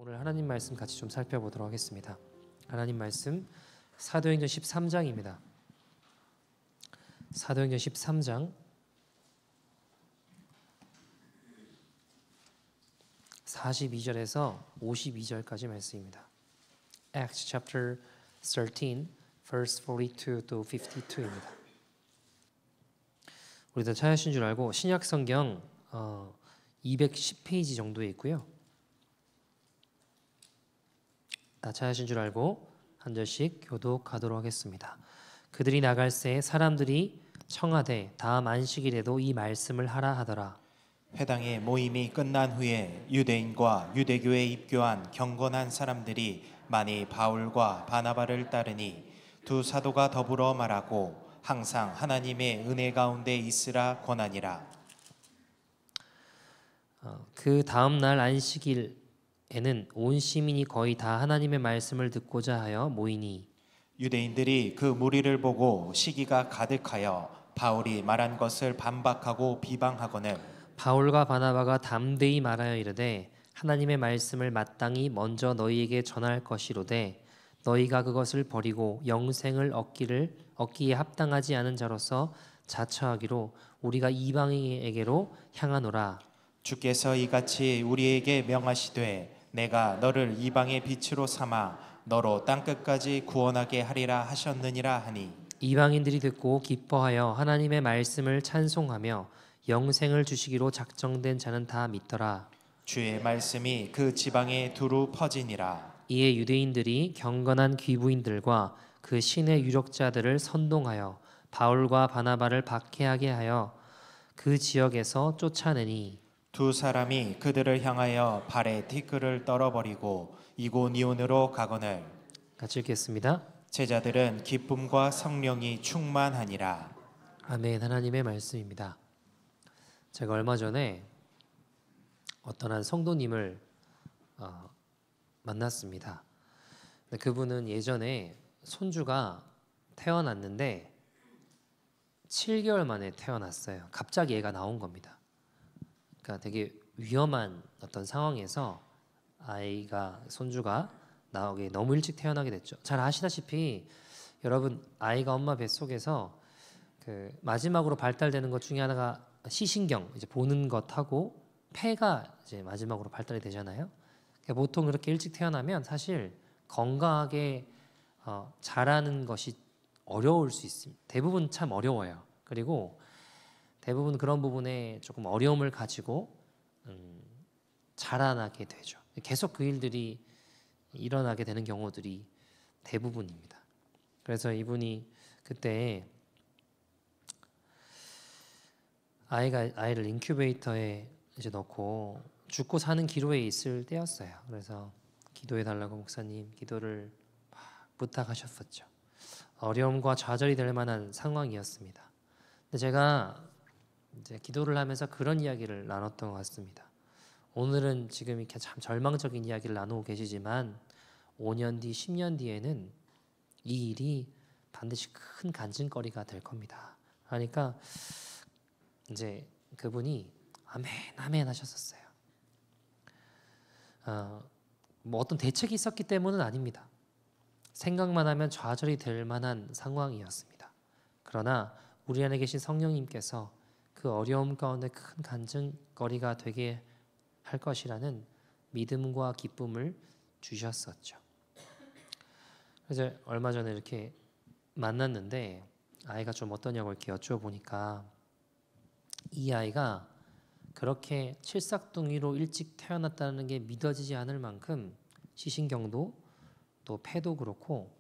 오늘 하나님 말씀 같이 좀 살펴보도록 하겠습니다. 하나님 말씀 사도행전 13장입니다. 사도행전 13장 42절에서 52절까지 말씀입니다. Acts chapter 13 verse 42 to 52입니다. 우리도 찾으신 줄 알고 신약 성경 210페이지 정도에 있고요. 다 찾으신 줄 알고 한 절씩 교독하도록 하겠습니다. 그들이 나갈새 사람들이 청하되 다음 안식일에도 이 말씀을 하라 하더라. 회당의 모임이 끝난 후에 유대인과 유대교에 입교한 경건한 사람들이 많이 바울과 바나바를 따르니 두 사도가 더불어 말하고 항상 하나님의 은혜 가운데 있으라 권하니라. 그 다음 날 안식일에는 온 시민이 거의 다 하나님의 말씀을 듣고자 하여 모이니 유대인들이 그 무리를 보고 시기가 가득하여 바울이 말한 것을 반박하고 비방하거늘 바울과 바나바가 담대히 말하여 이르되 하나님의 말씀을 마땅히 먼저 너희에게 전할 것이로되 너희가 그것을 버리고 영생을 얻기에 합당하지 않은 자로서 자처하기로 우리가 이방인에게로 향하노라. 주께서 이같이 우리에게 명하시되 내가 너를 이방의 빛으로 삼아 너로 땅끝까지 구원하게 하리라 하셨느니라 하니 이방인들이 듣고 기뻐하여 하나님의 말씀을 찬송하며 영생을 주시기로 작정된 자는 다 믿더라. 주의 말씀이 그 지방에 두루 퍼지니라. 이에 유대인들이 경건한 귀부인들과 그 신의 유력자들을 선동하여 바울과 바나바를 박해하게 하여 그 지역에서 쫓아내니 두 사람이 그들을 향하여 발에 티끌을 떨어버리고 이고니온으로 가거늘 같이 읽겠습니다. 제자들은 기쁨과 성령이 충만하니라. 아멘. 하나님의 말씀입니다. 제가 얼마 전에 어떤 한 성도님을 만났습니다. 그분은 예전에 손주가 태어났는데 7개월 만에 태어났어요. 갑자기 애가 나온 겁니다. 그러니까 되게 위험한 어떤 상황에서 손주가 나오게 너무 일찍 태어나게 됐죠. 잘 아시다시피 여러분 아이가 엄마 뱃속에서 그 마지막으로 발달되는 것 중에 하나가 시신경, 이제 보는 것하고 폐가 이제 마지막으로 발달이 되잖아요. 그러니까 보통 그렇게 일찍 태어나면 사실 건강하게 자라는 것이 어려울 수 있습니다. 대부분 참 어려워요. 그리고 대부분 그런 부분에 조금 어려움을 가지고 자라나게 되죠. 계속 그 일들이 일어나게 되는 경우들이 대부분입니다. 그래서 이분이 그때 아이를 인큐베이터에 이제 넣고 죽고 사는 기로에 있을 때였어요. 그래서 기도해 달라고 목사님 기도를 부탁하셨었죠. 어려움과 좌절이 될 만한 상황이었습니다. 근데 제가 이제 기도를 하면서 그런 이야기를 나눴던 것 같습니다. 오늘은 지금 이렇게 참 절망적인 이야기를 나누고 계시지만 5년 뒤, 10년 뒤에는 이 일이 반드시 큰 간증거리가 될 겁니다. 그러니까 이제 그분이 아멘 아멘 하셨었어요. 뭐 어떤 대책이 있었기 때문은 아닙니다. 생각만 하면 좌절이 될 만한 상황이었습니다. 그러나 우리 안에 계신 성령님께서 그 어려움 가운데 큰 간증거리가 되게 할 것이라는 믿음과 기쁨을 주셨었죠. 그래서 얼마 전에 이렇게 만났는데 아이가 좀 어떠냐고 이렇게 여쭤보니까 이 아이가 그렇게 칠삭둥이로 일찍 태어났다는 게 믿어지지 않을 만큼 시신경도 또 폐도 그렇고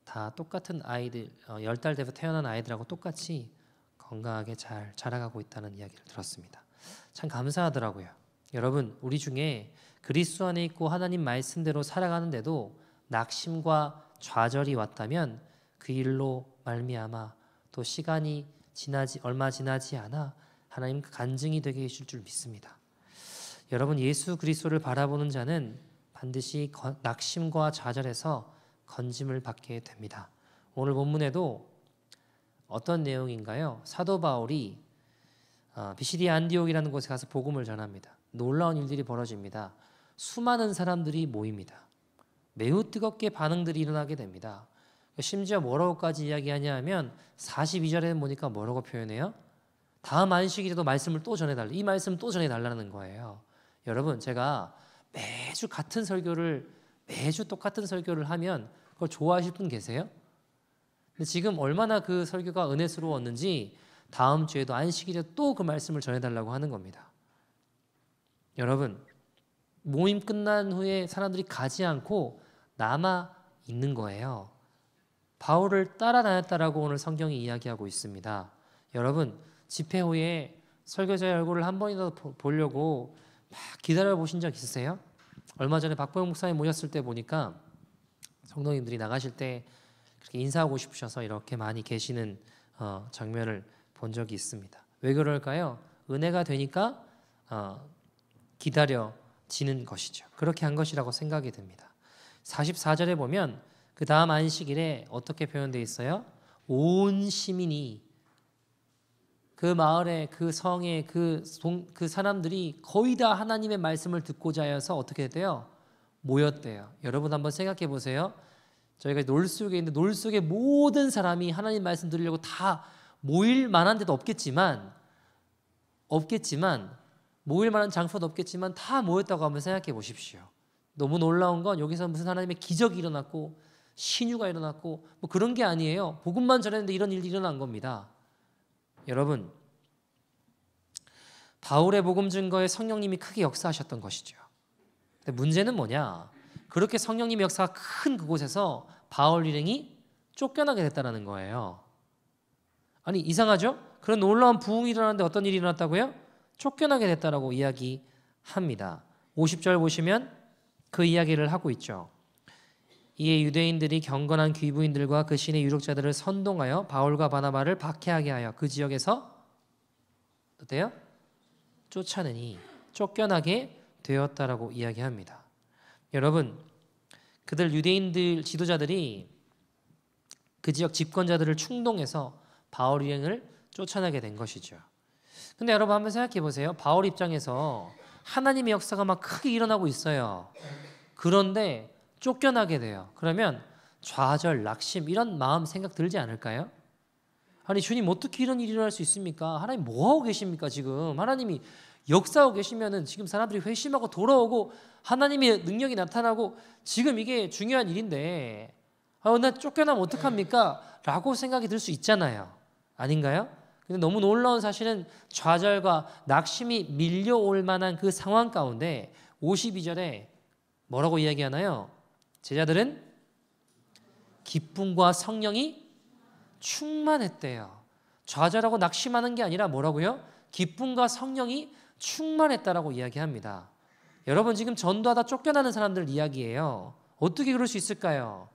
다 똑같은 아이들 10달 돼서 태어난 아이들하고 똑같이 건강하게 잘 자라가고 있다는 이야기를 들었습니다. 참 감사하더라고요. 여러분 우리 중에 그리스도 안에 있고 하나님 말씀대로 살아가는데도 낙심과 좌절이 왔다면 그 일로 말미암아 또 시간이 얼마 지나지 않아 하나님 간증이 되게 해주실 줄 믿습니다. 여러분 예수 그리스도를 바라보는 자는 반드시 낙심과 좌절에서 건짐을 받게 됩니다. 오늘 본문에도 어떤 내용인가요? 사도 바울이 비시디아 안디옥이라는 곳에 가서 복음을 전합니다. 놀라운 일들이 벌어집니다. 수많은 사람들이 모입니다. 매우 뜨겁게 반응들이 일어나게 됩니다. 심지어 뭐라고까지 이야기하냐 하면 42절에 보니까 뭐라고 표현해요? 다음 안식일에도 말씀을 또 전해달라. 이 말씀 또 전해달라는 거예요. 여러분, 제가 매주 똑같은 설교를 하면 그걸 좋아하실 분 계세요? 근데 지금 얼마나 그 설교가 은혜스러웠는지 다음 주에도 안식일에 또 그 말씀을 전해달라고 하는 겁니다. 여러분, 모임 끝난 후에 사람들이 가지 않고 남아 있는 거예요. 바울을 따라 다녔다라고 오늘 성경이 이야기하고 있습니다. 여러분, 집회 후에 설교자의 얼굴을 한 번이라도 보려고 막 기다려 보신 적 있으세요? 얼마 전에 박보영 목사님 모셨을 때 보니까 성도님들이 나가실 때 그렇게 인사하고 싶으셔서 이렇게 많이 계시는 장면을 본 적이 있습니다. 왜 그럴까요? 은혜가 되니까 기다려지는 것이죠. 그렇게 한 것이라고 생각이 됩니다. 44절에 보면 그 다음 안식일에 어떻게 표현되어 있어요? 온 시민이 그 마을에 그 성에 그 사람들이 거의 다 하나님의 말씀을 듣고자 하여서 어떻게 됐대요? 모였대요. 여러분 한번 생각해 보세요. 저희가 놀 속에 있는데 놀 속에 모든 사람이 하나님 말씀 들으려고 다 모일 만한 데도 없겠지만 모일 만한 장소도 없겠지만 다 모였다고 한번 생각해 보십시오. 너무 놀라운 건 여기서 무슨 하나님의 기적이 일어났고 신유가 일어났고 뭐 그런 게 아니에요. 복음만 전했는데 이런 일이 일어난 겁니다. 여러분, 바울의 복음 증거에 성령님이 크게 역사하셨던 것이죠. 근데 문제는 뭐냐? 그렇게 성령님의 역사가 큰 그곳에서 바울 일행이 쫓겨나게 됐다는 거예요. 아니 이상하죠? 그런 놀라운 부흥이 일어났는데 어떤 일이 일어났다고요? 쫓겨나게 됐다라고 이야기합니다. 50절 보시면 그 이야기를 하고 있죠. 이에 유대인들이 경건한 귀부인들과 그 신의 유력자들을 선동하여 바울과 바나바를 박해하게 하여 그 지역에서 어때요? 쫓아내니 쫓겨나게 되었다라고 이야기합니다. 여러분, 그들 유대인들 지도자들이 그 지역 집권자들을 충동해서 바울 일행을 쫓아내게 된 것이죠. 근데 여러분 한번 생각해 보세요. 바울 입장에서 하나님의 역사가 막 크게 일어나고 있어요. 그런데 쫓겨나게 돼요. 그러면 좌절, 낙심 이런 마음 생각 들지 않을까요? 아니 주님 어떻게 이런 일이 일어날 수 있습니까? 하나님 뭐하고 계십니까 지금? 하나님이 역사하고 계시면은 지금 사람들이 회심하고 돌아오고 하나님의 능력이 나타나고 지금 이게 중요한 일인데 나 쫓겨나면 어떡합니까? 라고 생각이 들 수 있잖아요. 아닌가요? 근데 너무 놀라운 사실은 좌절과 낙심이 밀려올 만한 그 상황 가운데 52절에 뭐라고 이야기하나요? 제자들은 기쁨과 성령이 충만했대요. 좌절하고 낙심하는 게 아니라 뭐라고요? 기쁨과 성령이 충만했다라고 이야기합니다. 여러분 지금 전도하다 쫓겨나는 사람들 이야기예요. 어떻게 그럴 수 있을까요?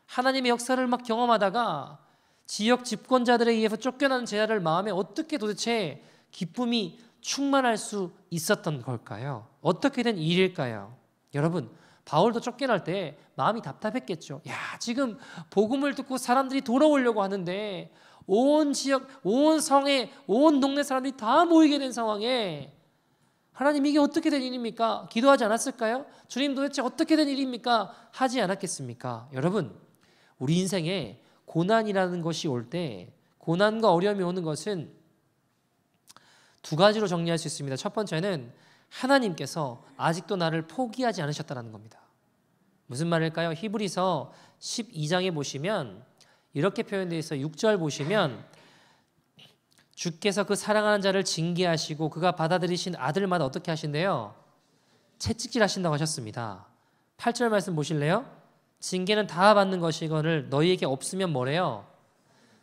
하나님의 역사를 막 경험하다가 지역 집권자들에 의해서 쫓겨나는 제자들 마음에 어떻게 도대체 기쁨이 충만할 수 있었던 걸까요? 어떻게 된 일일까요? 여러분 바울도 쫓겨날 때 마음이 답답했겠죠. 야 지금 복음을 듣고 사람들이 돌아오려고 하는데 온 지역, 온 성에, 온 동네 사람들이 다 모이게 된 상황에 하나님 이게 어떻게 된 일입니까? 기도하지 않았을까요? 주님 도대체 어떻게 된 일입니까? 하지 않았겠습니까? 여러분 우리 인생에 고난이라는 것이 올 때 고난과 어려움이 오는 것은 두 가지로 정리할 수 있습니다. 첫 번째는 하나님께서 아직도 나를 포기하지 않으셨다는 겁니다. 무슨 말일까요? 히브리서 12장에 보시면 이렇게 표현되어 있어요. 6절 보시면 주께서 그 사랑하는 자를 징계하시고 그가 받아들이신 아들마다 어떻게 하신대요? 채찍질 하신다고 하셨습니다. 8절 말씀 보실래요? 징계는 다 받는 것이거늘 너희에게 없으면 뭐래요?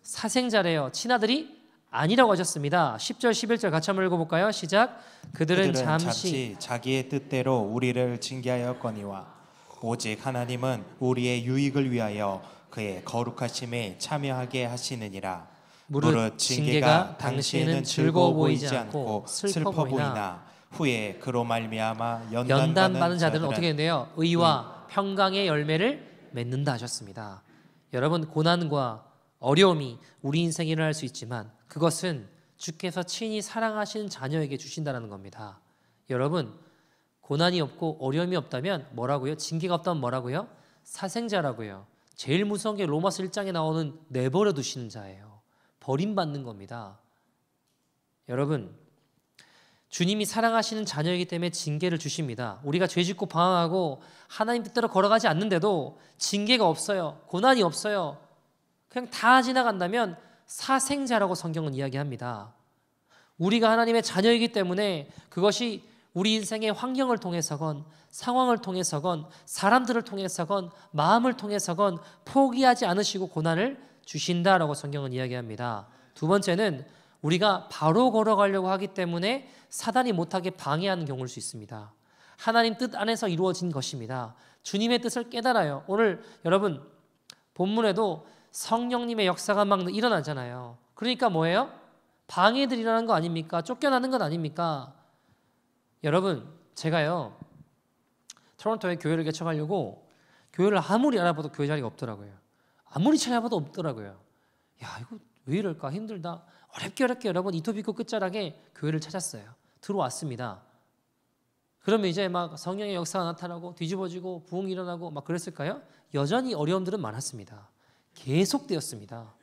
사생자래요. 친아들이 아니라고 하셨습니다. 10절 11절 같이 한번 읽어볼까요? 시작. 그들은 잠시 자기의 뜻대로 우리를 징계하였거니와 오직 하나님은 우리의 유익을 위하여 그의 거룩하심에 참여하게 하시느니라. 무릇 징계가 당시에는 즐거워 보이지 않고 슬퍼 보이나 후에 그로 말미암아 연단받은 자들은 어떻게 된대요? 의와 평강의 열매를 맺는다 하셨습니다. 여러분 고난과 어려움이 우리 인생에 일어날 수 있지만 그것은 주께서 친히 사랑하시는 자녀에게 주신다는 겁니다. 여러분 고난이 없고 어려움이 없다면 뭐라고요? 징계가 없다면 뭐라고요? 사생자라고요. 제일 무서운 게 로마서 1장에 나오는 내버려 두시는 자예요. 버림받는 겁니다. 여러분, 주님이 사랑하시는 자녀이기 때문에 징계를 주십니다. 우리가 죄짓고 방황하고 하나님 뜻대로 걸어가지 않는데도 징계가 없어요. 고난이 없어요. 그냥 다 지나간다면 사생자라고 성경은 이야기합니다. 우리가 하나님의 자녀이기 때문에 그것이 우리 인생의 환경을 통해서건 상황을 통해서건 사람들을 통해서건 마음을 통해서건 포기하지 않으시고 고난을 주신다라고 성경은 이야기합니다. 두 번째는 우리가 바로 걸어가려고 하기 때문에 사단이 못하게 방해하는 경우일 수 있습니다. 하나님 뜻 안에서 이루어진 것입니다. 주님의 뜻을 깨달아요. 오늘 여러분 본문에도 성령님의 역사가 막 일어나잖아요. 그러니까 뭐예요? 방해들이 일어나는 거 아닙니까? 쫓겨나는 건 아닙니까? 여러분, 제가요 토론토에 교회를 개척하려고 교회를 아무리 알아봐도 교회 자리가 없더라고요. 아무리 찾아봐도 없더라고요. 야, 이거 왜 이럴까? 힘들다. 어렵게 여러분 이토비코 끝자락에 교회를 찾았어요. 들어왔습니다. 그러면 이제 막 성령의 역사가 나타나고 뒤집어지고 부흥이 일어나고 막 그랬을까요? 여전히 어려움들은 많았습니다. 계속되었습니다.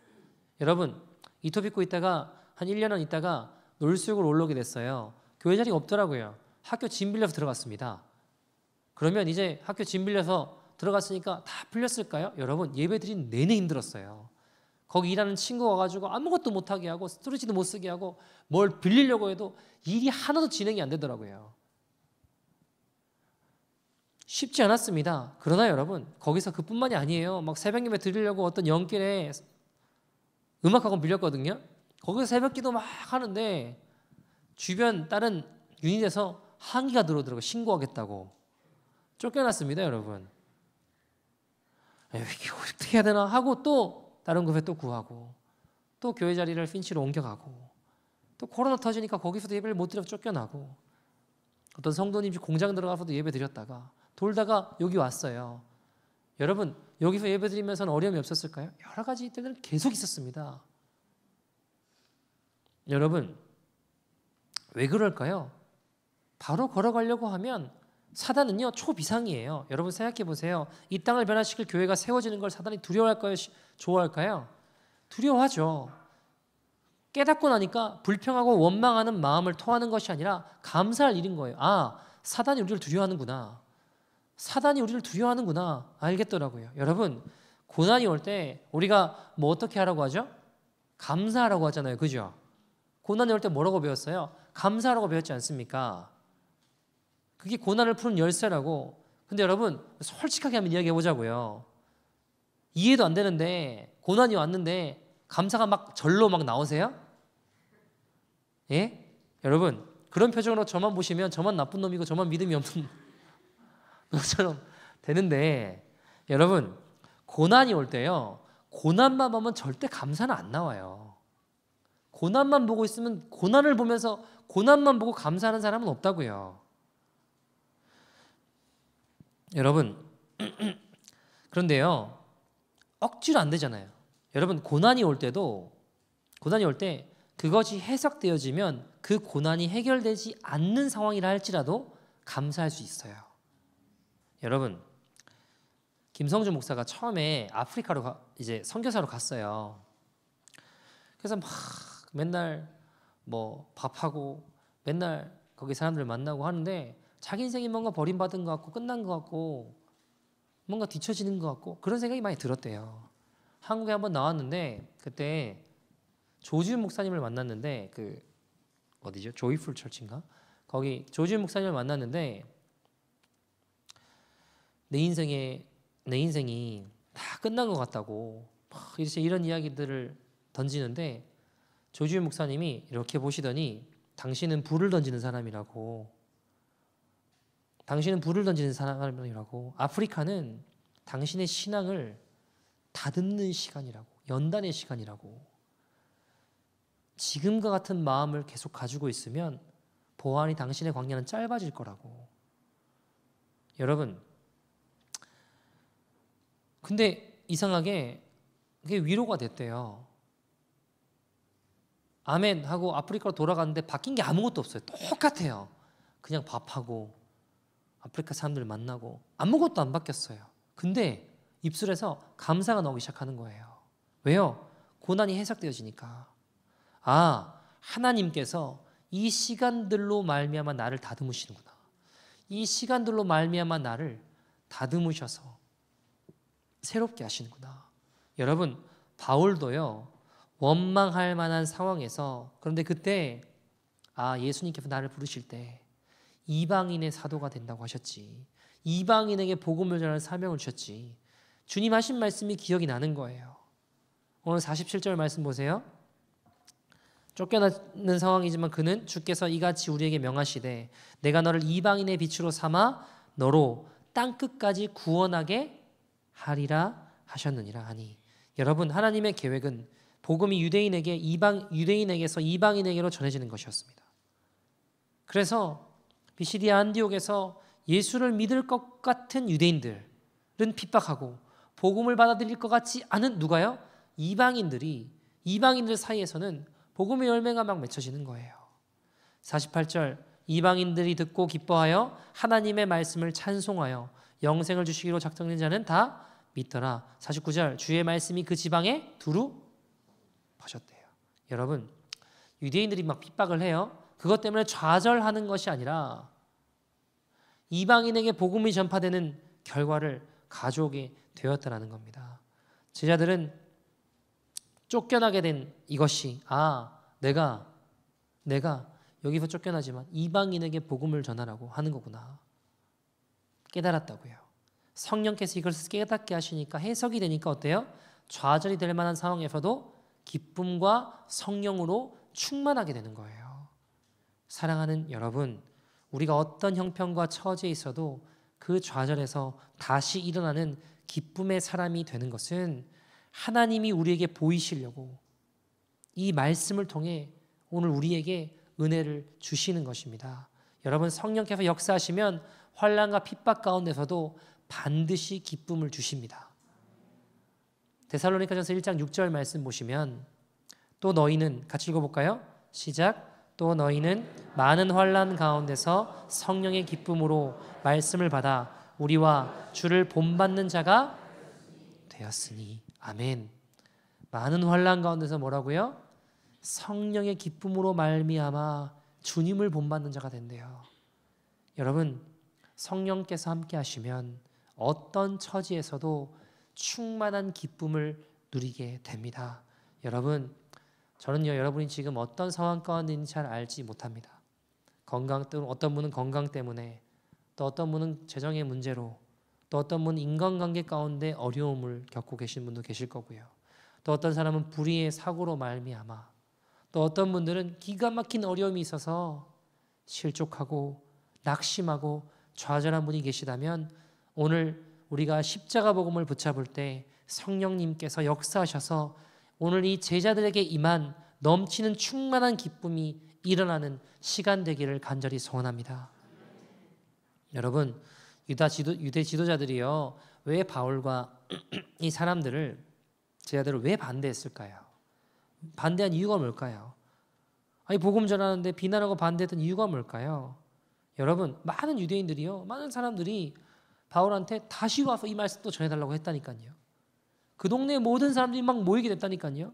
여러분, 이토비코 있다가 한 1년은 있다가 놀수육을 올라오게 됐어요. 교회 자리가 없더라고요. 학교 짐 빌려서 들어갔습니다. 그러면 이제 학교 짐 빌려서 들어갔으니까 다 풀렸을까요? 여러분, 예배 드린 내내 힘들었어요. 거기 일하는 친구가 와가지고 아무것도 못하게 하고 스토리지도 못 쓰게 하고 뭘 빌리려고 해도 일이 하나도 진행이 안 되더라고요. 쉽지 않았습니다. 그러나 여러분, 거기서 그뿐만이 아니에요. 막 새벽 예배 드리려고 어떤 연길에 음악학원 빌렸거든요. 거기서 새벽 기도 막 하는데 주변 다른 유닛에서 항의가 들어오더라고요. 신고하겠다고. 쫓겨났습니다, 여러분. 이게 어떻게 해야 되나 하고 또 다른 교회 또 구하고 또 교회 자리를 핀치로 옮겨가고 또 코로나 터지니까 거기서도 예배를 못 드려서 쫓겨나고 어떤 성도님 집 공장 들어가서도 예배 드렸다가 돌다가 여기 왔어요. 여러분, 여기서 예배 드리면서는 어려움이 없었을까요? 여러 가지 때는 계속 있었습니다. 여러분, 왜 그럴까요? 바로 걸어가려고 하면 사단은요 초비상이에요. 여러분 생각해 보세요. 이 땅을 변화시킬 교회가 세워지는 걸 사단이 두려워할까요? 좋아할까요? 두려워하죠. 깨닫고 나니까 불평하고 원망하는 마음을 토하는 것이 아니라 감사할 일인 거예요. 아, 사단이 우리를 두려워하는구나. 사단이 우리를 두려워하는구나. 알겠더라고요. 여러분, 고난이 올 때 우리가 뭐 어떻게 하라고 하죠? 감사하라고 하잖아요. 그죠? 고난이 올 때 뭐라고 배웠어요? 감사하라고 배웠지 않습니까? 그게 고난을 푸는 열쇠라고. 근데 여러분, 솔직하게 한번 이야기해 보자고요. 이해도 안 되는데 고난이 왔는데 감사가 막 절로 막 나오세요? 예? 여러분, 그런 표정으로 저만 보시면 저만 나쁜 놈이고 저만 믿음이 없는 놈처럼 되는데, 여러분, 고난이 올 때요, 고난만 보면 절대 감사는 안 나와요. 고난만 보고 있으면, 고난을 보면서 고난만 보고 감사하는 사람은 없다고요. 여러분, 그런데요, 억지로 안 되잖아요. 여러분, 고난이 올 때 그것이 해석되어지면 그 고난이 해결되지 않는 상황이라 할지라도 감사할 수 있어요. 여러분, 김성주 목사가 처음에 아프리카로 이제 선교사로 갔어요. 그래서 막 맨날 뭐 밥하고 맨날 거기 사람들 만나고 하는데 자기 인생이 뭔가 버림받은 것 같고 끝난 것 같고 뭔가 뒤처지는 것 같고 그런 생각이 많이 들었대요. 한국에 한번 나왔는데 그때 조지훈 목사님을 만났는데 그 어디죠? 조이풀 철치인가? 거기 조지훈 목사님을 만났는데 내 인생이 다 끝난 것 같다고 막 이런 이야기들을 던지는데 조지훈 목사님이 이렇게 보시더니 당신은 불을 던지는 사람이라고. 당신은 불을 던지는 사람이라고. 아프리카는 당신의 신앙을 다듬는 시간이라고. 연단의 시간이라고. 지금과 같은 마음을 계속 가지고 있으면 보안이 당신의 광야는 짧아질 거라고. 여러분, 근데 이상하게 그게 위로가 됐대요. 아멘 하고 아프리카로 돌아갔는데 바뀐 게 아무것도 없어요. 똑같아요. 그냥 밥하고 아프리카 사람들 만나고 아무것도 안 바뀌었어요. 근데 입술에서 감사가 나오기 시작하는 거예요. 왜요? 고난이 해석되어지니까. 아, 하나님께서 이 시간들로 말미암아 나를 다듬으시는구나. 이 시간들로 말미암아 나를 다듬으셔서 새롭게 하시는구나. 여러분, 바울도요, 원망할 만한 상황에서, 그런데 그때 예수님께서 나를 부르실 때 이방인의 사도가 된다고 하셨지, 이방인에게 복음을 전하는 사명을 주셨지, 주님 하신 말씀이 기억이 나는 거예요. 오늘 47절 말씀 보세요. 쫓겨나는 상황이지만 그는 주께서 이같이 우리에게 명하시되 내가 너를 이방인의 빛으로 삼아 너로 땅끝까지 구원하게 하리라 하셨느니라 하니, 여러분, 하나님의 계획은 복음이 유대인에게서 이방인에게로 전해지는 것이었습니다. 그래서 비시디아 안디옥에서 예수를 믿을 것 같은 유대인들은 핍박하고 복음을 받아들일 것 같지 않은 누가요? 이방인들 사이에서는 복음의 열매가 막 맺혀지는 거예요. 48절, 이방인들이 듣고 기뻐하여 하나님의 말씀을 찬송하여 영생을 주시기로 작정된 자는 다 믿더라. 49절, 주의 말씀이 그 지방에 두루 퍼졌대요. 여러분, 유대인들이 막 핍박을 해요. 그것 때문에 좌절하는 것이 아니라 이방인에게 복음이 전파되는 결과를 가져오게 되었다는 겁니다. 제자들은 쫓겨나게 된 이것이 내가 여기서 쫓겨나지만 이방인에게 복음을 전하라고 하는 거구나 깨달았다고요. 성령께서 이것을 깨닫게 하시니까 해석이 되니까 어때요? 좌절이 될 만한 상황에서도 기쁨과 성령으로 충만하게 되는 거예요. 사랑하는 여러분, 우리가 어떤 형편과 처지에 있어도 그 좌절에서 다시 일어나는 기쁨의 사람이 되는 것은 하나님이 우리에게 보이시려고 이 말씀을 통해 오늘 우리에게 은혜를 주시는 것입니다. 여러분, 성령께서 역사하시면 환난과 핍박 가운데서도 반드시 기쁨을 주십니다. 데살로니가전서 1장 6절 말씀 보시면 또 너희는, 같이 읽어볼까요? 시작. 또 너희는 많은 환난 가운데서 성령의 기쁨으로 말씀을 받아 우리와 주를 본받는 자가 되었으니. 아멘. 많은 환난 가운데서 뭐라고요? 성령의 기쁨으로 말미암아 주님을 본받는 자가 된대요. 여러분, 성령께서 함께 하시면 어떤 처지에서도 충만한 기쁨을 누리게 됩니다. 여러분, 저는요, 여러분이 지금 어떤 상황 가운데 있는지 잘 알지 못합니다. 어떤 분은 건강 때문에, 또 어떤 분은 재정의 문제로, 또 어떤 분은 인간관계 가운데 어려움을 겪고 계신 분도 계실 거고요. 또 어떤 사람은 불의의 사고로 말미암아, 또 어떤 분들은 기가 막힌 어려움이 있어서 실족하고 낙심하고 좌절한 분이 계시다면, 오늘 우리가 십자가 복음을 붙잡을 때 성령님께서 역사하셔서 오늘 이 제자들에게 임한 넘치는 충만한 기쁨이 일어나는 시간 되기를 간절히 소원합니다. 여러분, 유대 지도자들이요, 왜 바울과 이 제자들을 왜 반대했을까요? 반대한 이유가 뭘까요? 복음 전하는데 비난하고 반대했던 이유가 뭘까요? 여러분, 많은 유대인들이요, 많은 사람들이 바울한테 다시 와서 이 말씀 또 전해달라고 했다니까요. 그 동네 모든 사람들이 막 모이게 됐다니까요.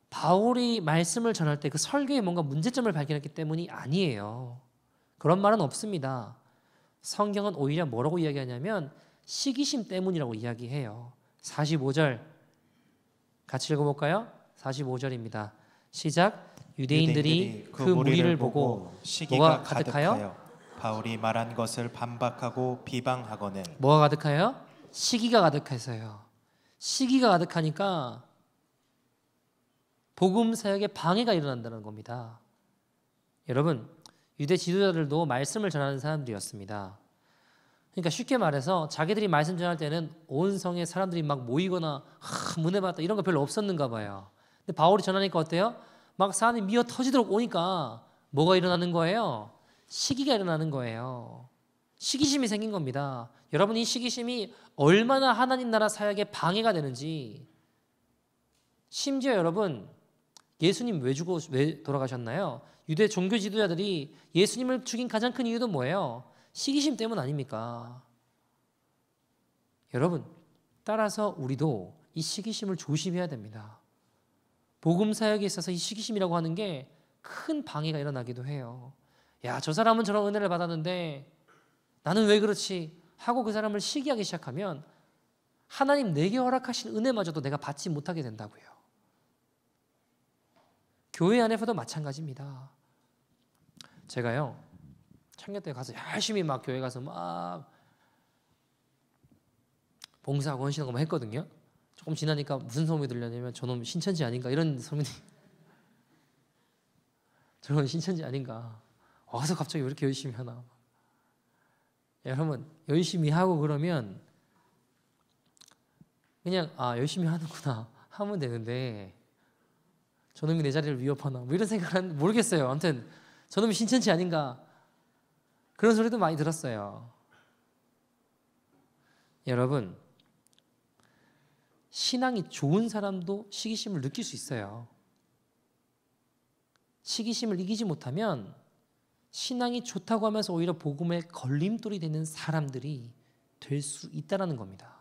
바울이 말씀을 전할 때 그 설교에 뭔가 문제점을 발견했기 때문이 아니에요. 그런 말은 없습니다. 성경은 오히려 뭐라고 이야기하냐면 시기심 때문이라고 이야기해요. 45절 같이 읽어볼까요? 45절입니다. 시작. 유대인들이 그 무리를 보고 뭐가 가득하여? 바울이 말한 것을 반박하고 비방하거늘. 뭐가 가득하여? 시기가 가득해서요. 시기가 가득하니까 복음 사역에 방해가 일어난다는 겁니다. 여러분, 유대 지도자들도 말씀을 전하는 사람들이었습니다. 그러니까 쉽게 말해서 자기들이 말씀 전할 때는 온 성의 사람들이 막 모이거나 문에 받다 이런 거 별로 없었는가 봐요. 근데 바울이 전하니까 어때요? 막 사람이 미어 터지도록 오니까 뭐가 일어나는 거예요? 시기가 일어나는 거예요. 시기심이 생긴 겁니다. 여러분, 이 시기심이 얼마나 하나님 나라 사역에 방해가 되는지. 심지어 여러분, 예수님 왜 돌아가셨나요? 유대 종교 지도자들이 예수님을 죽인 가장 큰 이유도 뭐예요? 시기심 때문 아닙니까? 여러분, 따라서 우리도 이 시기심을 조심해야 됩니다. 복음 사역에 있어서 이 시기심이라고 하는 게 큰 방해가 일어나기도 해요. 야, 저 사람은 저런 은혜를 받았는데 나는 왜 그렇지? 하고 그 사람을 시기하기 시작하면 하나님 내게 허락하신 은혜마저도 내가 받지 못하게 된다고요. 교회 안에서도 마찬가지입니다. 제가요, 청년 때 가서 열심히 막 교회 가서 막 봉사하고 헌신하고 막 했거든요. 조금 지나니까 무슨 소문이 들렸냐면 저놈 신천지 아닌가 이런 소문이 저놈 신천지 아닌가 와서 갑자기 왜 이렇게 열심히 하나. 여러분 열심히 하고 그러면 그냥 열심히 하는구나 하면 되는데 저놈이 내 자리를 위협하나 뭐 이런 생각은 모르겠어요. 아무튼 저놈이 신천지 아닌가 그런 소리도 많이 들었어요. 여러분 신앙이 좋은 사람도 시기심을 느낄 수 있어요. 시기심을 이기지 못하면 신앙이 좋다고 하면서 오히려 복음의 걸림돌이 되는 사람들이 될 수 있다는 겁니다.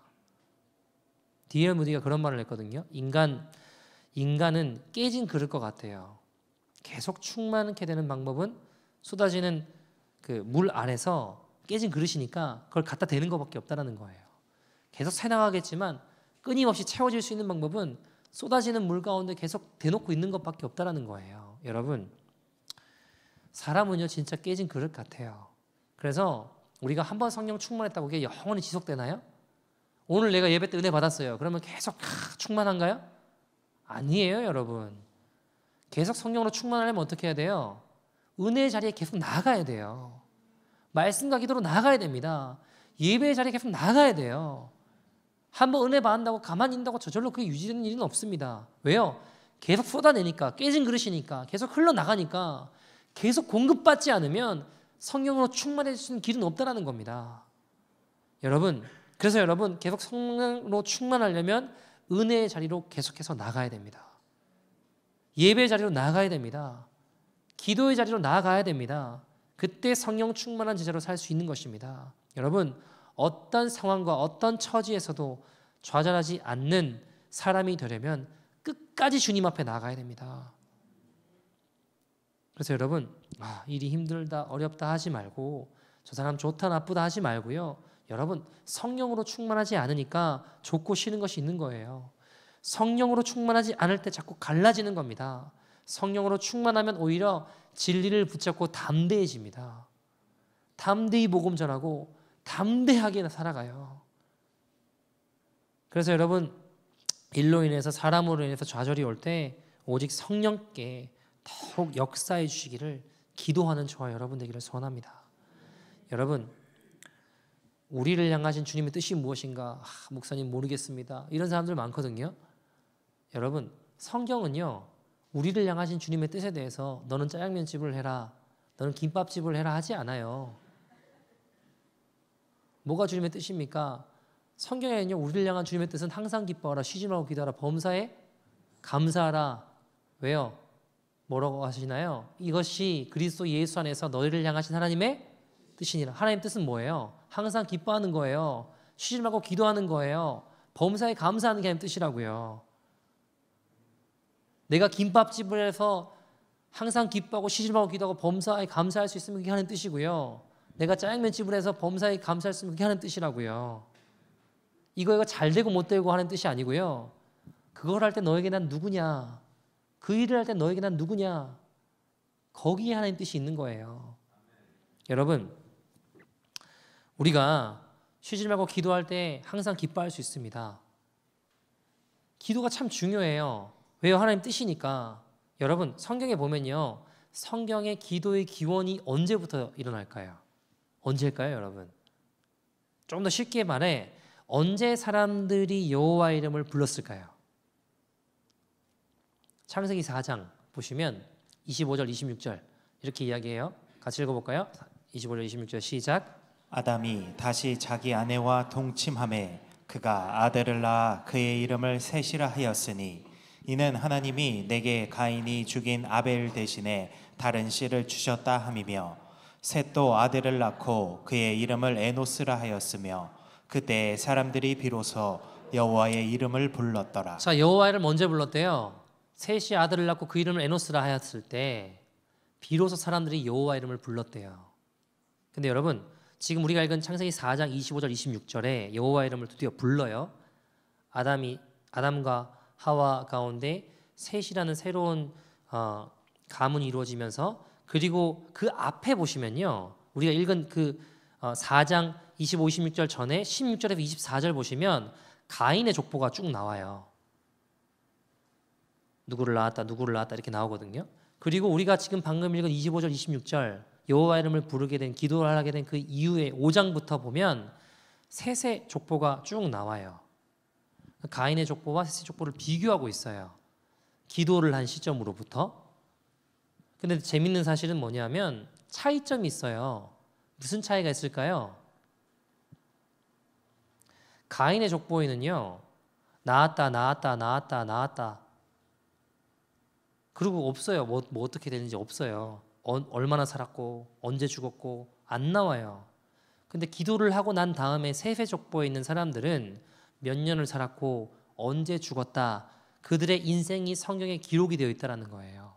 D.L. 무디가 그런 말을 했거든요. 인간은 깨진 그릇 것 같아요. 계속 충만하게 되는 방법은 쏟아지는 그 물 안에서 깨진 그릇이니까 그걸 갖다 대는 것밖에 없다는 거예요. 계속 새나가겠지만 끊임없이 채워질 수 있는 방법은 쏟아지는 물 가운데 계속 대놓고 있는 것밖에 없다는 거예요. 여러분 사람은요 진짜 깨진 그릇 같아요. 그래서 우리가 한번 성령 충만했다고 그게 영원히 지속되나요? 오늘 내가 예배 때 은혜 받았어요. 그러면 계속 충만한가요? 아니에요, 여러분. 계속 성령으로 충만하려면 어떻게 해야 돼요? 은혜의 자리에 계속 나아가야 돼요. 말씀과 기도로 나아가야 됩니다. 예배의 자리에 계속 나아가야 돼요. 한번 은혜 받는다고 가만히 있는다고 저절로 그게 유지되는 일은 없습니다. 왜요? 계속 쏟아내니까 깨진 그릇이니까 계속 흘러나가니까 계속 공급받지 않으면 성령으로 충만해질 수 있는 길은 없다는 겁니다. 여러분 그래서 여러분 계속 성령으로 충만하려면 은혜의 자리로 계속해서 나가야 됩니다. 예배의 자리로 나가야 됩니다. 기도의 자리로 나아가야 됩니다. 그때 성령 충만한 제자로 살 수 있는 것입니다. 여러분 어떤 상황과 어떤 처지에서도 좌절하지 않는 사람이 되려면 끝까지 주님 앞에 나가야 됩니다. 그래서 여러분 일이 힘들다 어렵다 하지 말고 저 사람 좋다 나쁘다 하지 말고요. 여러분 성령으로 충만하지 않으니까 좋고 싫은 것이 있는 거예요. 성령으로 충만하지 않을 때 자꾸 갈라지는 겁니다. 성령으로 충만하면 오히려 진리를 붙잡고 담대해집니다. 담대히 복음 전하고 담대하게 살아가요. 그래서 여러분 일로 인해서 사람으로 인해서 좌절이 올 때 오직 성령께 더욱 역사해 주시기를 기도하는 저와 여러분 되기를 소원합니다. 여러분 우리를 향하신 주님의 뜻이 무엇인가? 목사님 모르겠습니다. 이런 사람들 많거든요. 여러분 성경은요 우리를 향하신 주님의 뜻에 대해서 너는 짜장면집을 해라 너는 김밥집을 해라 하지 않아요. 뭐가 주님의 뜻입니까? 성경에는요 우리를 향한 주님의 뜻은 항상 기뻐하라 쉬지 말고 기도하라 범사에 감사하라. 왜요? 뭐라고 하시나요? 이것이 그리스도 예수 안에서 너희를 향하신 하나님의 뜻이니라. 하나님 뜻은 뭐예요? 항상 기뻐하는 거예요. 쉬지 말고 기도하는 거예요. 범사에 감사하는 게 하나님 뜻이라고요. 내가 김밥집을 해서 항상 기뻐하고 쉬지 말고 기도하고 범사에 감사할 수 있으면 그게 하나님 뜻이고요. 내가 짜장면집을 해서 범사에 감사할 수 있으면 그게 하나님 뜻이라고요. 이거 잘 되고 못 되고 하는 뜻이 아니고요. 그걸 할 때 너에게 난 누구냐? 그 일을 할 때 너에게 난 누구냐? 거기에 하나님 뜻이 있는 거예요. 여러분 우리가 쉬지 말고 기도할 때 항상 기뻐할 수 있습니다. 기도가 참 중요해요. 왜요? 하나님 뜻이니까. 여러분 성경에 보면요. 성경의 기도의 기원이 언제부터 일어날까요? 언제일까요, 여러분? 좀 더 쉽게 말해 언제 사람들이 여호와의 이름을 불렀을까요? 창세기 4장 보시면 25절 26절 이렇게 이야기해요. 같이 읽어볼까요? 25절 26절 시작. 아담이 다시 자기 아내와 동침하매 그가 아들을 낳아 그의 이름을 셋이라 하였으니 이는 하나님이 내게 가인이 죽인 아벨 대신에 다른 씨를 주셨다 함이며 셋도 아들을 낳고 그의 이름을 에노스라 하였으며 그때 사람들이 비로소 여호와의 이름을 불렀더라. 자, 여호와를 먼저 불렀대요. 셋이 아들을 낳고 그 이름을 에노스라 하였을 때 비로소 사람들이 여호와 이름을 불렀대요. 근데 여러분, 지금 우리가 읽은 창세기 4장 25절 26절에 여호와 이름을 드디어 불러요. 아담과 하와 가운데 셋이라는 새로운 가문이 이루어지면서, 그리고 그 앞에 보시면요, 우리가 읽은 그 4장 25, 26절 전에 16절에서 24절 보시면 가인의 족보가 쭉 나와요. 누구를 낳았다 이렇게 나오거든요. 그리고 우리가 지금 방금 읽은 25절 26절 여호와 이름을 부르게 된, 기도를 하게 된 그 이후에 5장부터 보면 셋의 족보가 쭉 나와요. 가인의 족보와 셋의 족보를 비교하고 있어요. 기도를 한 시점으로부터. 근데 재밌는 사실은 뭐냐면 차이점이 있어요. 무슨 차이가 있을까요? 가인의 족보에는요, 낳았다 그리고 없어요. 뭐 어떻게 되는지 없어요. 얼마나 살았고 언제 죽었고 안 나와요. 근데 기도를 하고 난 다음에 셋의 족보에 있는 사람들은 몇 년을 살았고 언제 죽었다, 그들의 인생이 성경에 기록이 되어 있다는 거예요.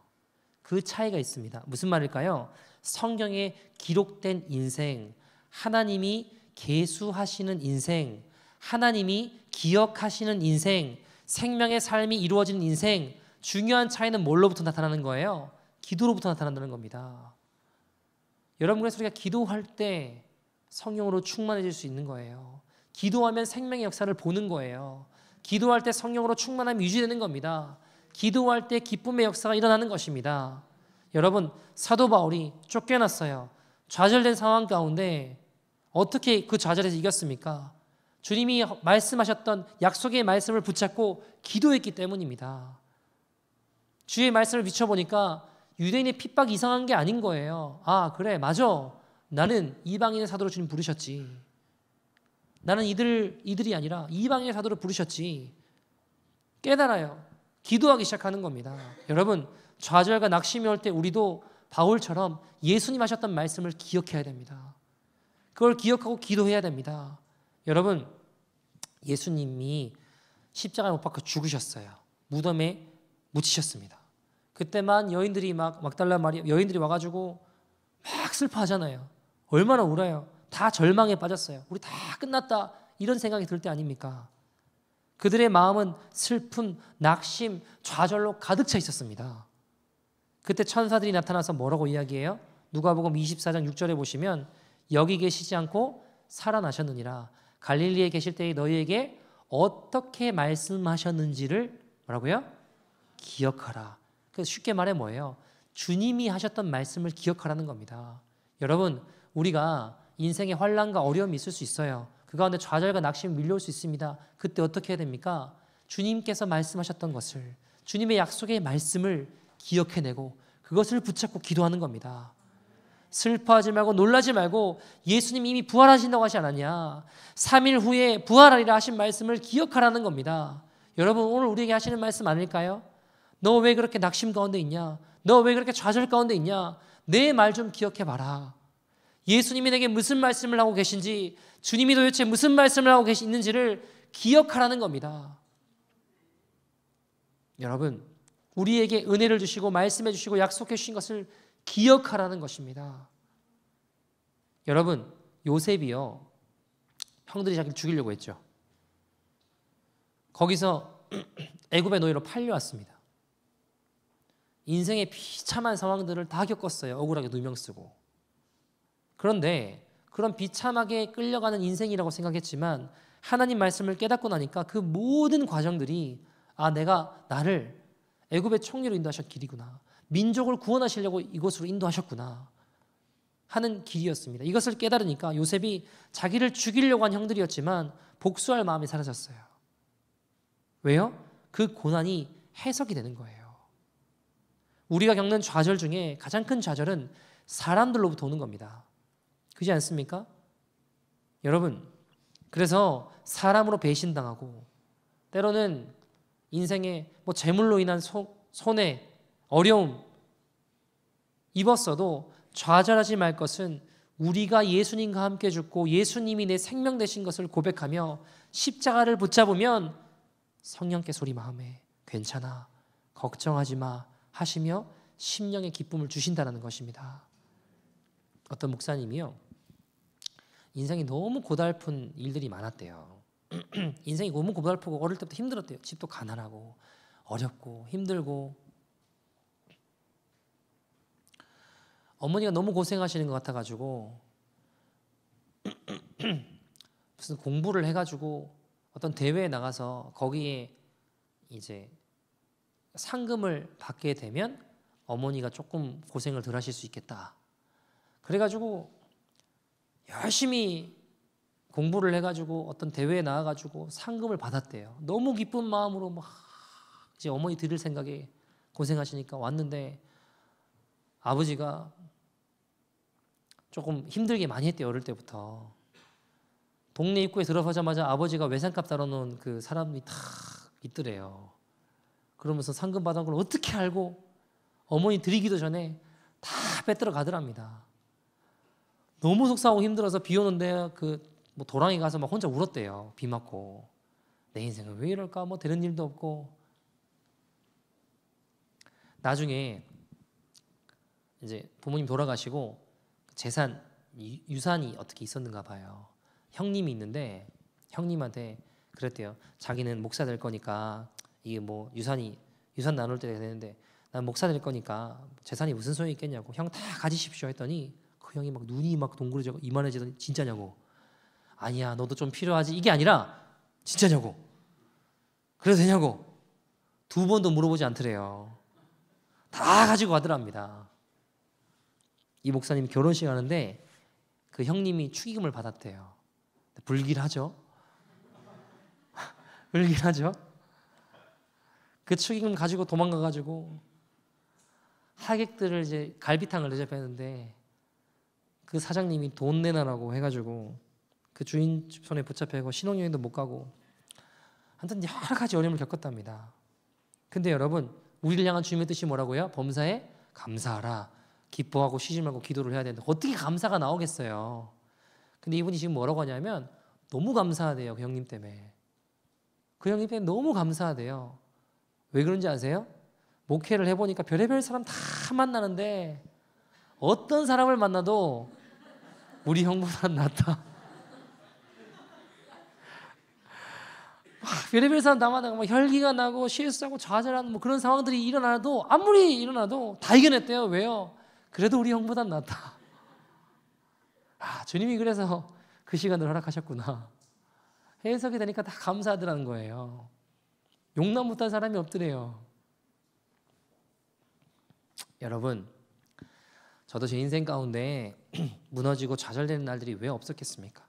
그 차이가 있습니다. 무슨 말일까요? 성경에 기록된 인생, 하나님이 계수하시는 인생, 하나님이 기억하시는 인생, 생명의 삶이 이루어지는 인생, 중요한 차이는 뭘로부터 나타나는 거예요? 기도로부터 나타난다는 겁니다. 여러분, 그래서 우리가 기도할 때 성령으로 충만해질 수 있는 거예요. 기도하면 생명의 역사를 보는 거예요. 기도할 때 성령으로 충만함이 유지되는 겁니다. 기도할 때 기쁨의 역사가 일어나는 것입니다. 여러분, 사도 바울이 쫓겨났어요. 좌절된 상황 가운데 어떻게 그 좌절에서 이겼습니까? 주님이 말씀하셨던 약속의 말씀을 붙잡고 기도했기 때문입니다. 주의 말씀을 비춰보니까 유대인의 핍박이 이상한 게 아닌 거예요. 아, 그래, 맞아. 나는 이방인의 사도로 주님 부르셨지. 나는 이들이 아니라 이방인의 사도로 부르셨지. 깨달아요. 기도하기 시작하는 겁니다. 여러분, 좌절과 낙심이 올 때 우리도 바울처럼 예수님 하셨던 말씀을 기억해야 됩니다. 그걸 기억하고 기도해야 됩니다. 여러분, 예수님이 십자가에 못 박혀 죽으셨어요. 무덤에 묻히셨습니다. 그때만 여인들이 막달라 마리아 여인들이 와가지고 막 슬퍼하잖아요. 얼마나 울어요. 다 절망에 빠졌어요. 우리 다 끝났다, 이런 생각이 들 때 아닙니까? 그들의 마음은 슬픔, 낙심, 좌절로 가득 차 있었습니다. 그때 천사들이 나타나서 뭐라고 이야기해요? 누가복음 24장 6절에 보시면 여기 계시지 않고 살아나셨느니라. 갈릴리에 계실 때에 너희에게 어떻게 말씀하셨는지를 뭐라고요? 기억하라. 그래서 쉽게 말해 뭐예요? 주님이 하셨던 말씀을 기억하라는 겁니다. 여러분, 우리가 인생에 환난과 어려움이 있을 수 있어요. 그 가운데 좌절과 낙심이 밀려올 수 있습니다. 그때 어떻게 해야 됩니까? 주님께서 말씀하셨던 것을, 주님의 약속의 말씀을 기억해내고 그것을 붙잡고 기도하는 겁니다. 슬퍼하지 말고 놀라지 말고 예수님이 이미 부활하신다고 하지 않았냐? 3일 후에 부활하리라 하신 말씀을 기억하라는 겁니다. 여러분, 오늘 우리에게 하시는 말씀 아닐까요? 너 왜 그렇게 낙심 가운데 있냐? 너 왜 그렇게 좌절 가운데 있냐? 내 말 좀 기억해봐라. 예수님이 내게 무슨 말씀을 하고 계신지, 주님이 도대체 무슨 말씀을 하고 있는지를 기억하라는 겁니다. 여러분, 우리에게 은혜를 주시고 말씀해 주시고 약속해 주신 것을 기억하라는 것입니다. 여러분, 요셉이요, 형들이 자기를 죽이려고 했죠. 거기서 애굽의 노예로 팔려왔습니다. 인생의 비참한 상황들을 다 겪었어요. 억울하게 누명 쓰고. 그런데 그런 비참하게 끌려가는 인생이라고 생각했지만 하나님 말씀을 깨닫고 나니까 그 모든 과정들이 내가 나를 애굽의 총리로 인도하셨 길이구나. 민족을 구원하시려고 이곳으로 인도하셨구나 하는 길이었습니다. 이것을 깨달으니까 요셉이 자기를 죽이려고 한 형들이었지만 복수할 마음이 사라졌어요. 왜요? 그 고난이 해석이 되는 거예요. 우리가 겪는 좌절 중에 가장 큰 좌절은 사람들로부터 오는 겁니다. 그렇지 않습니까? 여러분, 그래서 사람으로 배신당하고 때로는 인생에 뭐 재물로 인한 손해, 어려움 입었어도 좌절하지 말 것은 우리가 예수님과 함께 죽고 예수님이 내 생명 되신 것을 고백하며 십자가를 붙잡으면 성령께서 우리 마음에 괜찮아, 걱정하지 마 하시며 심령의 기쁨을 주신다는 것입니다. 어떤 목사님이요, 인생이 너무 고달픈 일들이 많았대요. 인생이 너무 고달프고 어릴 때부터 힘들었대요. 집도 가난하고 어렵고 힘들고 어머니가 너무 고생하시는 것 같아가지고 무슨 공부를 해가지고 어떤 대회에 나가서 거기에 이제 상금을 받게 되면 어머니가 조금 고생을 덜 하실 수 있겠다. 그래가지고 열심히 공부를 해가지고 어떤 대회에 나가가지고 상금을 받았대요. 너무 기쁜 마음으로 막 이제 어머니 드릴 생각에 고생하시니까 왔는데 아버지가 조금 힘들게 많이 했대요. 어릴 때부터. 동네 입구에 들어서자마자 아버지가 외상값 달아놓은 그 사람이 다 있더래요. 그러면서 상금 받은 걸 어떻게 알고 어머니 드리기도 전에 다 빼들어 가더랍니다. 너무 속상하고 힘들어서 비 오는데 뭐 도랑이 가서 막 혼자 울었대요. 비 맞고. 내 인생은 왜 이럴까? 뭐 되는 일도 없고. 나중에 이제 부모님 돌아가시고 재산, 유산이 어떻게 있었는가 봐요. 형님이 있는데 형님한테 그랬대요. 자기는 목사 될 거니까 이게 뭐 유산 나눌 때 되는데 난 목사 될 거니까 재산이 무슨 소용이 있겠냐고. 형 다 가지십시오 했더니 그 형이 막 눈이 막 동그래져 이만해지더니 진짜냐고. 아니야 너도 좀 필요하지. 이게 아니라 진짜냐고. 그래도 되냐고. 두 번도 물어보지 않더래요. 다 가지고 가더랍니다. 이 목사님이 결혼식 하는데 그 형님이 축의금을 받았대요. 불길하죠? 불길하죠? 그 축의금 가지고 도망가가지고 하객들을 이제 갈비탕을 대접했는데 그 사장님이 돈 내놔라고 해가지고 그 주인 손에 붙잡혀서 신혼여행도 못 가고 하여튼 여러 가지 어려움을 겪었답니다. 근데 여러분 우리를 향한 주님의 뜻이 뭐라고요? 범사에 감사하라. 기뻐하고 쉬지 말고 기도를 해야 되는데 어떻게 감사가 나오겠어요? 근데 이분이 지금 뭐라고 하냐면 너무 감사하대요. 그 형님 때문에. 그 형님 때문에 너무 감사하대요. 왜 그런지 아세요? 목회를 해보니까 별의별 사람 다 만나는데 어떤 사람을 만나도 우리 형보다 낫다. 별의별 사람 다 만나고 막 혈기가 나고 실수하고 좌절하는 뭐 그런 상황들이 일어나도 아무리 일어나도 다 이겨냈대요. 왜요? 그래도 우리 형보다 낫다. 주님이 그래서 그 시간을 허락하셨구나. 해석이 되니까 다 감사하더라는 거예요. 용납 못한 사람이 없더래요. 여러분, 저도 제 인생 가운데 무너지고 좌절되는 날들이 왜 없었겠습니까?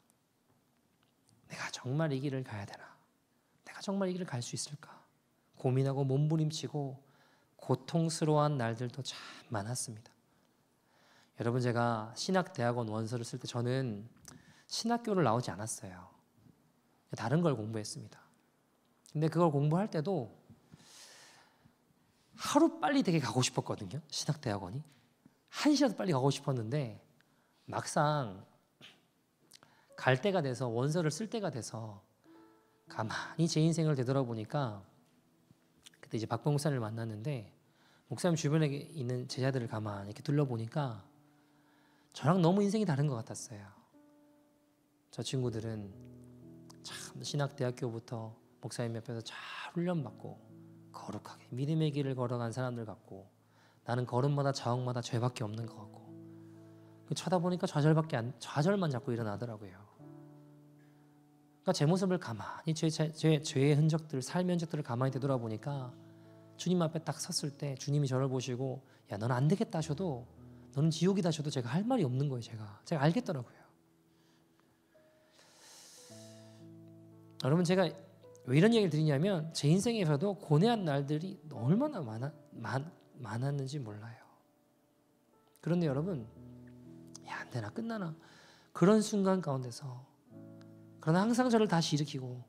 내가 정말 이 길을 가야 되나? 내가 정말 이 길을 갈 수 있을까? 고민하고 몸부림치고 고통스러워한 날들도 참 많았습니다. 여러분, 제가 신학대학원 원서를 쓸 때 저는 신학교를 나오지 않았어요. 다른 걸 공부했습니다. 근데 그걸 공부할 때도 하루빨리 되게 가고 싶었거든요. 신학대학원이. 1시라도 빨리 가고 싶었는데 막상 갈 때가 돼서 원서를 쓸 때가 돼서 가만히 제 인생을 되돌아보니까 그때 이제 박봉 목사님을 만났는데 목사님 주변에 있는 제자들을 가만히 이렇게 둘러보니까 저랑 너무 인생이 다른 것 같았어요. 저 친구들은 참 신학대학교부터 목사님 옆에서 잘 훈련받고 거룩하게 믿음의 길을 걸어간 사람들 같고 나는 걸음마다 자옥마다 죄밖에 없는 것 같고 쳐다보니까 좌절만 자꾸 일어나더라고요. 그러니까 제 모습을 가만히 죄의 흔적들, 삶의 흔적들을 가만히 되돌아보니까 주님 앞에 딱 섰을 때 주님이 저를 보시고 야 너는 안 되겠다 하셔도 너는 지옥이다 하셔도 제가 할 말이 없는 거예요. 제가 알겠더라고요. 여러분 제가 왜 이런 얘기를 드리냐면 제 인생에서도 고뇌한 날들이 얼마나 많았는지 몰라요. 그런데 여러분 야 안 되나 끝나나 그런 순간 가운데서 그러나 항상 저를 다시 일으키고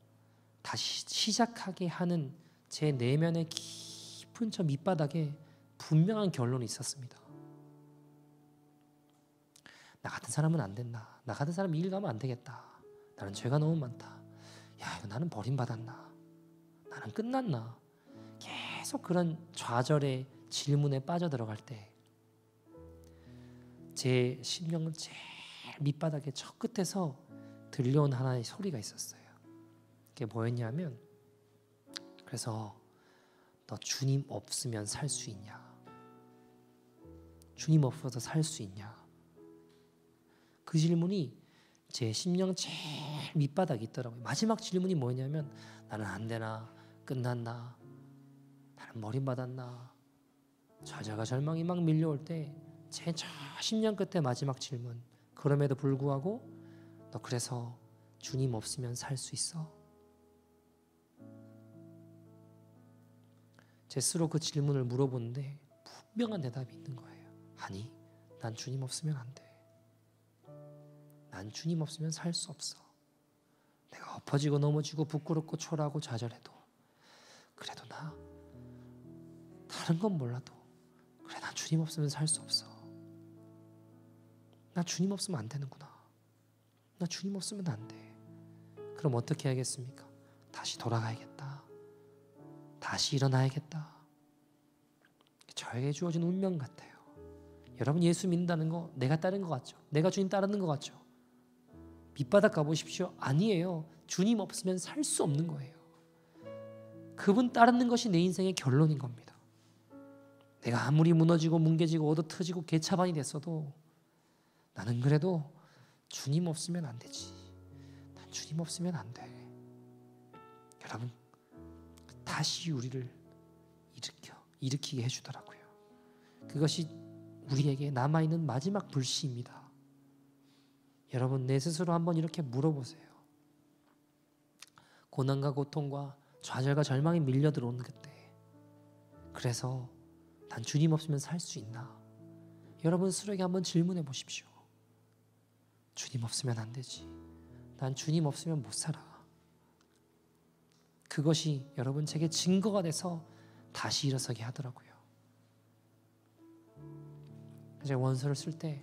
다시 시작하게 하는 제 내면의 깊은 저 밑바닥에 분명한 결론이 있었습니다. 나 같은 사람은 안 된다. 나 같은 사람 일 가면 안 되겠다. 나는 죄가 너무 많다. 야, 이거 나는 버림받았나? 나는 끝났나? 계속 그런 좌절의 질문에 빠져들어갈 때 제 심령은 제일 밑바닥에 저 끝에서 들려온 하나의 소리가 있었어요. 그게 뭐였냐면, 그래서 너 주님 없으면 살 수 있냐? 주님 없어서 살 수 있냐? 그 질문이 제 심령 제일 밑바닥에 있더라고요. 마지막 질문이 뭐냐면, 나는 안 되나? 끝났나? 나는 버림받았나? 좌절과 절망이 막 밀려올 때 제 심령 끝에 마지막 질문, 그럼에도 불구하고 너 그래서 주님 없으면 살 수 있어? 제 스스로 그 질문을 물어보는데 분명한 대답이 있는 거예요. 아니, 난 주님 없으면 안 돼. 난 주님 없으면 살 수 없어. 내가 엎어지고 넘어지고 부끄럽고 초라하고 좌절해도, 그래도 나 다른 건 몰라도 그래, 난 주님 없으면 살 수 없어. 나 주님 없으면 안 되는구나. 나 주님 없으면 안 돼. 그럼 어떻게 해야겠습니까? 다시 돌아가야겠다. 다시 일어나야겠다. 저에게 주어진 운명 같아요. 여러분, 예수 믿는다는 거 내가 따른 것 같죠? 내가 주님 따르는 것 같죠? 밑바닥 가보십시오. 아니에요. 주님 없으면 살 수 없는 거예요. 그분 따르는 것이 내 인생의 결론인 겁니다. 내가 아무리 무너지고 뭉개지고 얻어터지고 개차반이 됐어도 나는 그래도 주님 없으면 안 되지. 난 주님 없으면 안 돼. 여러분, 다시 우리를 일으키게 해주더라고요. 그것이 우리에게 남아있는 마지막 불씨입니다. 여러분, 내 스스로 한번 이렇게 물어보세요. 고난과 고통과 좌절과 절망이 밀려 들어오는 그때, 그래서 난 주님 없으면 살 수 있나? 여러분 스스로에게 한번 질문해 보십시오. 주님 없으면 안 되지. 난 주님 없으면 못 살아. 그것이 여러분 제게 증거가 돼서 다시 일어서게 하더라고요. 제가 원서를 쓸 때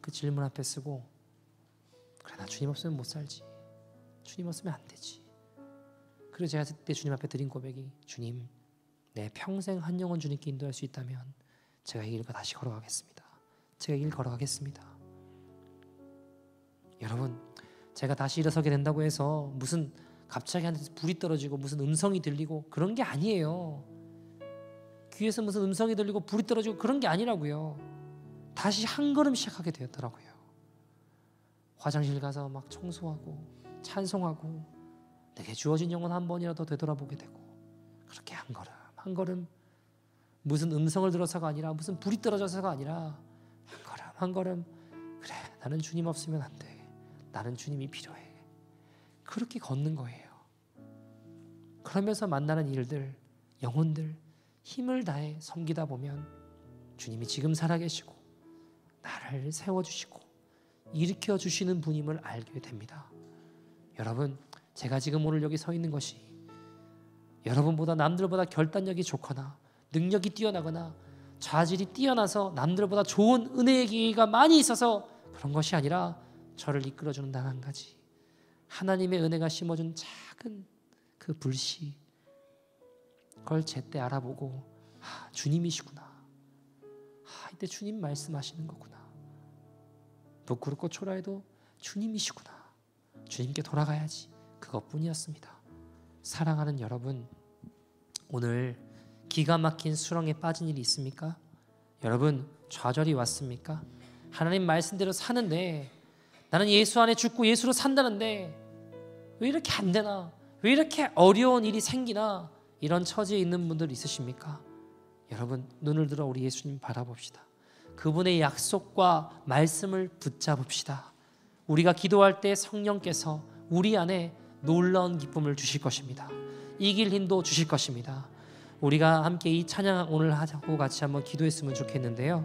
그 질문 앞에 쓰고, 그래, 나 주님 없으면 못 살지. 주님 없으면 안 되지. 그리고 제가 그때 주님 앞에 드린 고백이, 주님, 내 평생 한 영혼 주님께 인도할 수 있다면 제가 이 길과 다시 걸어가겠습니다. 제가 이 길 걸어가겠습니다. 여러분, 제가 다시 일어서게 된다고 해서 무슨 갑자기 한테서 불이 떨어지고 무슨 음성이 들리고 그런 게 아니에요. 귀에서 무슨 음성이 들리고 불이 떨어지고 그런 게 아니라고요. 다시 한 걸음 시작하게 되었더라고요. 화장실 가서 막 청소하고 찬송하고 내게 주어진 영혼 한 번이라도 되돌아보게 되고, 그렇게 한 걸음 한 걸음, 무슨 음성을 들어서가 아니라 무슨 불이 떨어져서가 아니라 한 걸음 한 걸음, 그래, 나는 주님 없으면 안 돼. 나는 주님이 필요해. 그렇게 걷는 거예요. 그러면서 만나는 일들, 영혼들, 힘을 다해 섬기다 보면 주님이 지금 살아계시고 나를 세워주시고 일으켜주시는 분임을 알게 됩니다. 여러분, 제가 지금 오늘 여기 서 있는 것이 여러분보다 남들보다 결단력이 좋거나 능력이 뛰어나거나 자질이 뛰어나서 남들보다 좋은 은혜의 기회가 많이 있어서 그런 것이 아니라 저를 이끌어주는 단 한 가지, 하나님의 은혜가 심어준 작은 그 불씨, 그걸 제때 알아보고, 주님이시구나. 이때 주님 말씀하시는 거구나. 부끄럽고 초라해도 주님이시구나. 주님께 돌아가야지. 그것뿐이었습니다. 사랑하는 여러분, 오늘 기가 막힌 수렁에 빠진 일이 있습니까? 여러분, 좌절이 왔습니까? 하나님 말씀대로 사는데, 나는 예수 안에 죽고 예수로 산다는데 왜 이렇게 안 되나? 왜 이렇게 어려운 일이 생기나? 이런 처지에 있는 분들 있으십니까? 여러분, 눈을 들어 우리 예수님 바라봅시다. 그분의 약속과 말씀을 붙잡읍시다. 우리가 기도할 때 성령께서 우리 안에 놀라운 기쁨을 주실 것입니다. 이길 힘도 주실 것입니다. 우리가 함께 이 찬양 오늘 하고 같이 한번 기도했으면 좋겠는데요.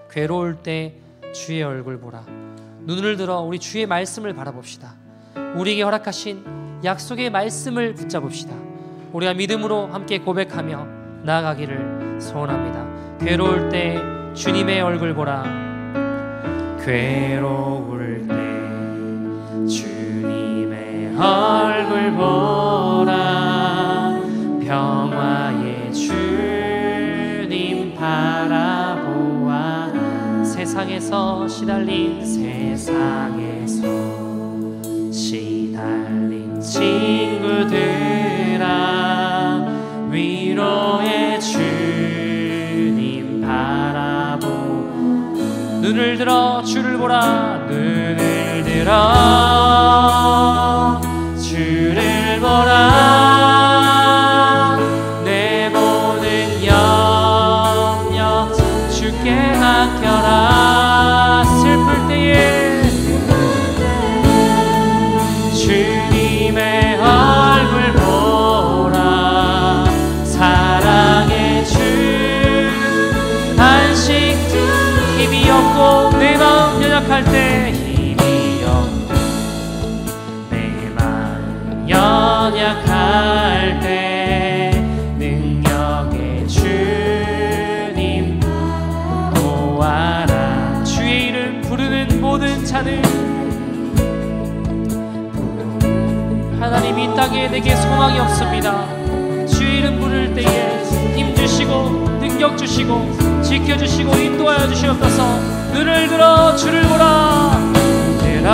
괴로울 때 주의 얼굴 보라. 눈을 들어 우리 주의 말씀을 바라봅시다. 우리에게 허락하신 약속의 말씀을 붙잡읍시다. 우리가 믿음으로 함께 고백하며 나아가기를 소원합니다. 괴로울 때 주님의 얼굴 보라. 괴로울 때 주님의 얼굴 보라. 평화의 주님 바라보아. 세상에서 시달린 친구들아 위로의 주님 바라보. 눈을 들어 주를 보라. 눈을 들어 주를 보라. 내 모든 염려 주께 맡겨라. 슬플 때에 주님의 얼굴 보라. 사랑의 주 안식. 힘이 없고 내 마음 연약할 때 힘이 없고 내 마음 연약할 때 능력의 주님 도와라. 주의 이름 부르는 모든 자들, 하나님 이 땅에 내게 소망이 없습니다. 주의 이름 부를 때에 힘 주시고 능력 주시고 지켜주시고 인도하여 주시옵소서. 눈을 들어 주를 보라. 들어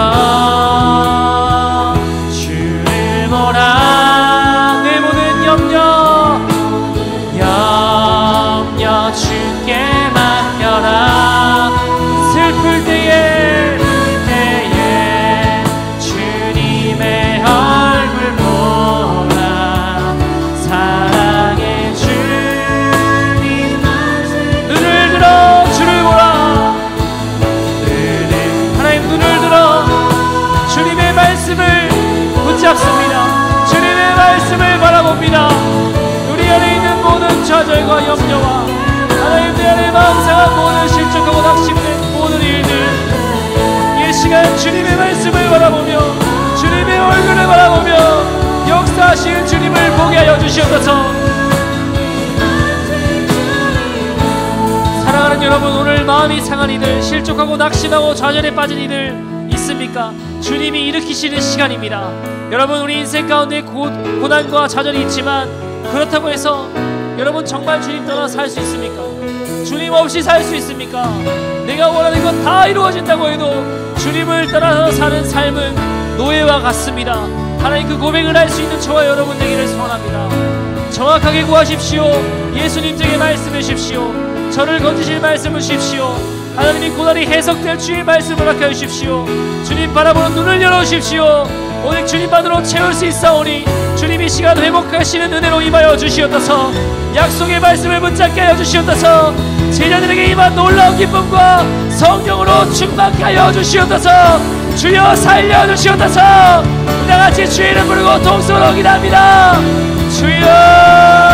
주를 보라. 내 모든 염려 주께 맡겨라. 슬플 때에 주님의 얼굴 보라. 사랑의 주님 눈을 들어 주를 보라. 하나님 눈을 들어 주님의 말씀을 붙잡습니다. 주님의 말씀을 바라봅니다. 우리 안에 있는 모든 좌절과 염려와 하나님 내 안에 마음 상한 모든 실족하고 낙심된 모든 일들, 이 시간 주님의 말씀을 바라보며 주님의 얼굴을 바라보며 역사하시는 주님을 보게 하여 주시옵소서. 사랑하는 여러분, 오늘 마음이 상한 이들, 실족하고 낙심하고 좌절에 빠진 이들 있습니까? 주님이 일으키시는 시간입니다. 여러분, 우리 인생 가운데 고난과 좌절이 있지만 그렇다고 해서 여러분 정말 주님 떠나 살 수 있습니까? 주님 없이 살 수 있습니까? 내가 원하는 것 다 이루어진다고 해도 주님을 따라서 사는 삶은 노예와 같습니다. 하나님 그 고백을 할 수 있는 저와 여러분 되기를 소원합니다. 정확하게 구하십시오. 예수님에게 말씀해 주십시오. 저를 건지실 말씀을 주십시오. 하나님이 고난이 해석될 주의 말씀을 허락하여 주십시오. 주님 바라보는 눈을 열어주십시오. 오직 주님만으로 채울 수 있사오니 주님 이 시간 회복하시는 은혜로 임하여 주시옵소서. 약속의 말씀을 붙잡게 하여 주시옵소서. 제자들에게 임한 놀라운 기쁨과 성령으로 충만케 하여 주시옵소서. 주여 살려주시옵소서. 다같이 주의 이름 부르고 동서로 기도합니다. 주여.